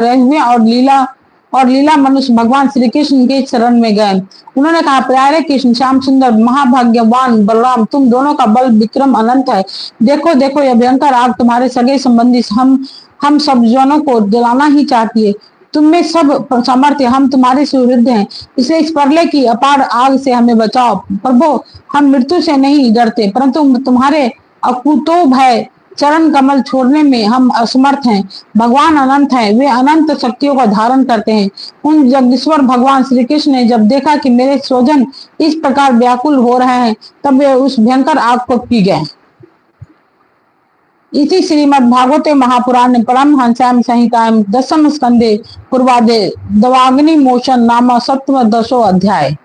रहे हुए और लीला मनुष्य भगवान श्री कृष्ण के शरण में गए। उन्होंने कहा, प्यारे कृष्ण, श्याम सुंदर, महाभाग्यवान बलराम, तुम दोनों का बल विक्रम अनंत है। देखो देखो, यह भयंकर आग तुम्हारे सगे संबंधी हम सब जनों को जलाना ही चाहती है। तुम में सब सामर्थ्य, हम तुम्हारे सुविरुद्ध हैं, इसलिए इस प्रलय की अपार आग से हमें बचाओ। प्रभु, हम मृत्यु से नहीं डरते, परंतु तुम्हारे अकुतो भय चरण कमल छोड़ने में हम असमर्थ हैं। भगवान अनंत हैं, वे अनंत शक्तियों का धारण करते हैं। उन जगदीश्वर भगवान श्री कृष्ण ने जब देखा कि मेरे स्वजन इस प्रकार व्याकुल हो रहे हैं, तब वे उस भयंकर आग को पी गए। इसी श्रीमद् भागवते महापुराण परमहंस्याम संहितायां दशम स्कंदे पूर्वादे दवाग्नि मोचन नाम सप्तदशो अध्याय।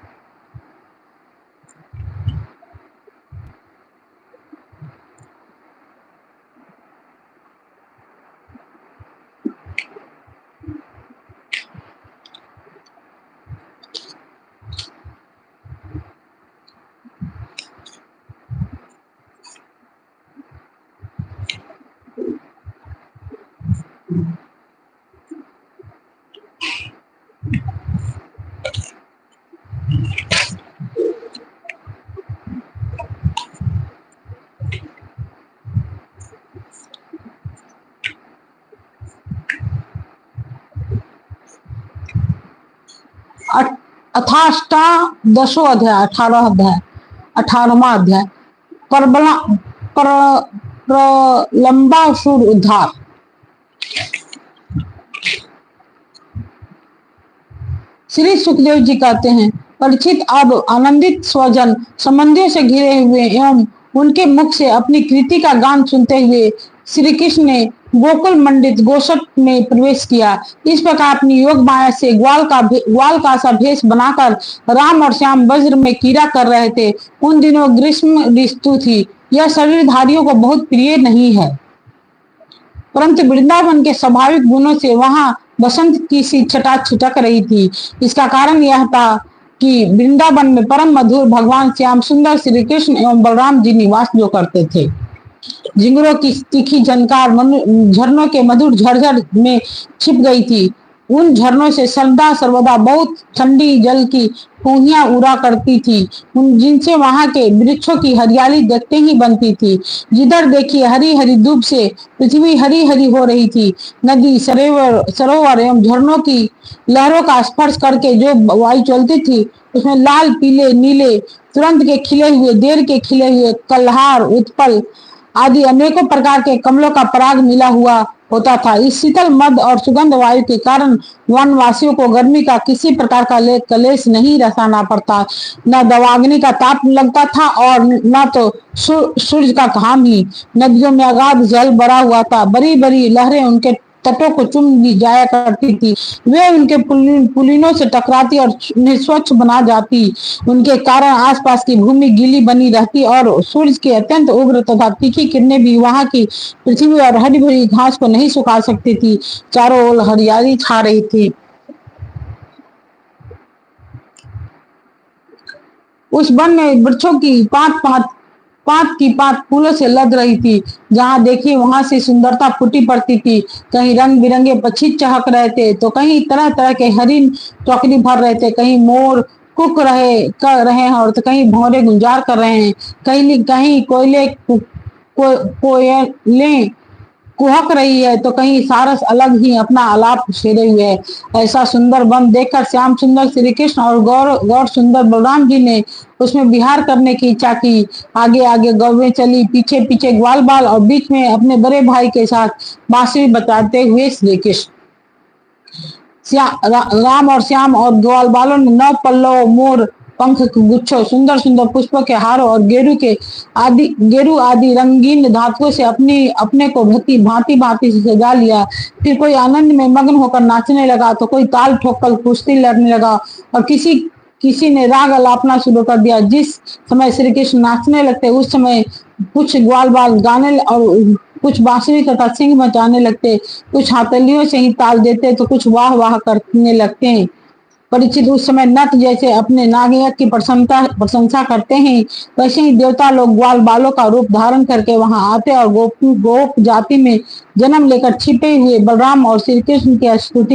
अथाष्टादशो अध्याय, 18वां अध्याय। प्रलंबासुर उद्धार। श्री सुखदेव जी कहते हैं, परीक्षित, अब आनंदित स्वजन संबंधियों से घिरे हुए एवं उनके मुख से अपनी कृति का गान सुनते हुए श्री कृष्ण ने गोकुल मंडित गोसट में प्रवेश किया। इस प्रकार अपनी योग माया से ग्वाल का सा भेष बनाकर राम और श्याम वज्र में कीड़ा कर रहे थे। उन दिनों ग्रीष्म ऋतु थी। यह शरीरधारियों को बहुत प्रिय नहीं है, परंतु वृंदावन के स्वाभाविक गुणों से वहां बसंत की सी छटा छिटक रही थी। इसका कारण यह था कि वृंदावन में परम मधुर भगवान श्याम सुंदर श्री कृष्ण एवं बलराम जी निवास जो करते थे। झिंगुरों की तीखी झनकार झरनों के मधुर झरझर में छिप गई थी। उन झरनों से सर्वदा बहुत ठंडी जल की फूंहियां उड़ा करती थी, जिनसे वहां के वृक्षों की हरियाली देखते ही बनती थी। जिधर देखिए हरी हरी धूप से पृथ्वी हरी हरी हो रही थी। नदी, सरोवर एवं झरनों की लहरों का स्पर्श करके जो वायु चलती थी, उसमें लाल, पीले, नीले, तुरंत के खिले हुए, देर के खिले हुए, कल्हार, उत्पल आदि अनेकों प्रकार के कमलों का पराग मिला हुआ होता था। इस शीतल मद और सुगंध वायु के कारण वनवासियों को गर्मी का किसी प्रकार का कलेश नहीं रसाना पड़ता। न दवाग्नि का ताप लगता था और न तो सूर्य का घाम ही। नदियों में अगाध जल भरा हुआ था। बड़ी बड़ी लहरें उनके तटों को चुम जाया करती थी। वे उनके पुलिनों से टकराती और स्वच्छ बना जाती। उनके कारण आसपास की भूमि गीली बनी रहती और सूर्य की अत्यंत उग्र तथा तीखी किरणें भी वहां की पृथ्वी और हरी भरी घास को नहीं सुखा सकती थी। चारों ओर हरियाली छा रही थी। उस वन में वृक्षों की पात की पात फूलों से लद रही थी। जहां देखिए वहां से सुंदरता फूटी पड़ती थी। कहीं रंग बिरंगे पक्षी चहक रहे थे, तो कहीं तरह तरह के हरिण चौकड़ी भर रहे थे। कहीं मोर कुक कर रहे हैं और तो कहीं भौरे गुंजार कर रहे हैं। कहीं कोयलें कुहक रही है, तो कहीं सारस अलग ही अपना आलाप छेड़े हुए है। ऐसा सुंदर वन देखकर श्याम सुंदर श्री कृष्ण और गौर सुंदर बलराम जी ने उसमें विहार करने की इच्छा की। आगे आगे गौवें चली, पीछे पीछे ग्वाल बाल और बीच में अपने बड़े भाई के साथ बांसुरी बजाते हुए श्री कृष्ण। राम और श्याम और ग्वाल बालों ने नौ पल्लव, मोर पंख गुच्छों, सुंदर सुंदर पुष्पों के हारों और गेरू आदि रंगीन धातुओं से अपने को भांति भांति से सजा लिया। फिर कोई आनंद में मग्न होकर नाचने लगा, तो कोई ताल ठोककर कुश्ती लड़ने लगा और किसी ने राग अलापना शुरू कर दिया। जिस समय श्री कृष्ण नाचने लगते, उस समय कुछ ग्वाल बाल गाने और कुछ बांसुरी तथा सिंह बजाने लगते। कुछ हाथलियों से ही ताल देते, तो कुछ वाह वाह करने लगते हैं। परीक्षित उस समय नट जैसे अपने नागयज्ञ की प्रशंसा करते हैं, वैसे ही देवता लोग ग्वाल बालों का रूप धारण करके वहां आते और गोप जाति में जन्म लेकर छिपे हुए बलराम और श्री कृष्ण की स्तुति